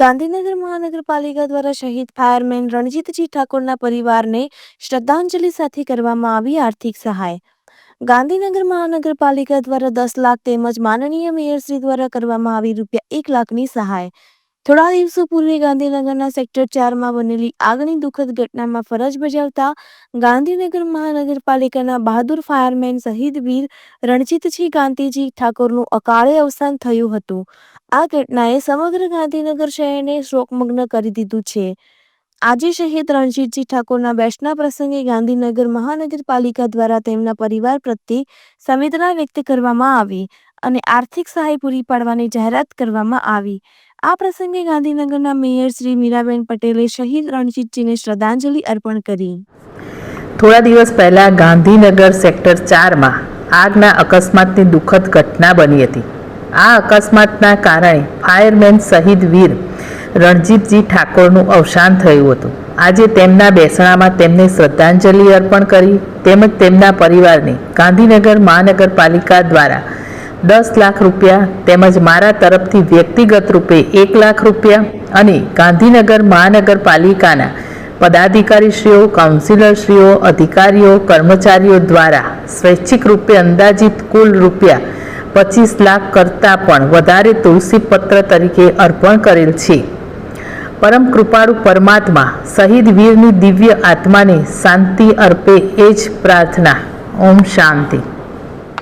ગાંધીનગર મહાનગરપાલિકા દ્વારા શહીદ ફાયરમેન રણજીતજી ઠાકોરના પરિવારને શ્રદ્ધાંજલિ સાથે કરવામાં આવી આર્થિક સહાય. ગાંધીનગર મહાનગરપાલિકા દ્વારા 10 લાખ તેમજ માનનીય મેયરશ્રી દ્વારા કરવામાં આવી ₹1 લાખની સહાય. થોડા દિવસો પૂર્વે ગાંધીનગરના સેક્ટર 4માં બનેલી આગની દુઃખદ ઘટનામાં ફરજ બજાવતા ગાંધીનગર મહાનગરપાલિકાના બહાદુર ફાયરમેન શહીદ વીર રણજીતજી કાંતિજી ઠાકોરનું અકાળે અવસાન થયું હતું. આ ઘટનાએ સમગ્ર ગાંધીનગર શહેરને શોકમગ્ન કરી દીધું છે. આજે શહીદ રણજીતજી ઠાકોરના બેસના પ્રસંગે ગાંધીનગર મહાનગરપાલિકા દ્વારા તેમના પરિવાર પ્રત્યે સંવેદના વ્યક્ત કરવામાં આવી અને આર્થિક સહાય પૂરી પાડવાની જાહેરાત કરવામાં આવી. આ પ્રસંગે ગાંધીનગરના મેયર શ્રી મીરાબેન પટેલે શહીદ રણજીતજીને શ્રદ્ધાંજલિ અર્પણ કરી. થોડા દિવસ પહેલા ગાંધીનગર સેક્ટર 4માં આગના અકસ્માતની દુઃખદ ઘટના બની હતી. આ અકસ્માતના કારણે ફાયરમેન શહીદ વીર રણજીતજી ઠાકોરનું અવસાન થયું હતું. આજે તેમના બેસણામાં તેમને શ્રદ્ધાંજલિ અર્પણ કરી તેમજ તેમના પરિવારને ગાંધીનગર મહાનગરપાલિકા દ્વારા ₹10 લાખ તેમજ મારા તરફથી વ્યક્તિગત રૂપે ₹1 લાખ અને ગાંધીનગર મહાનગરપાલિકાના પદાધિકારીશ્રીઓ, કાઉન્સિલરશ્રીઓ, અધિકારીઓ, કર્મચારીઓ દ્વારા સ્વૈચ્છિક રૂપે અંદાજિત કુલ ₹25 લાખ કરતાં પણ વધારે તુલસીપત્ર તરીકે અર્પણ કરેલ છે. પરમ કૃપાળુ પરમાત્મા શહીદ વીરની દિવ્ય આત્માને શાંતિ અર્પે એ જ પ્રાર્થના. ઓમ શાંતિ.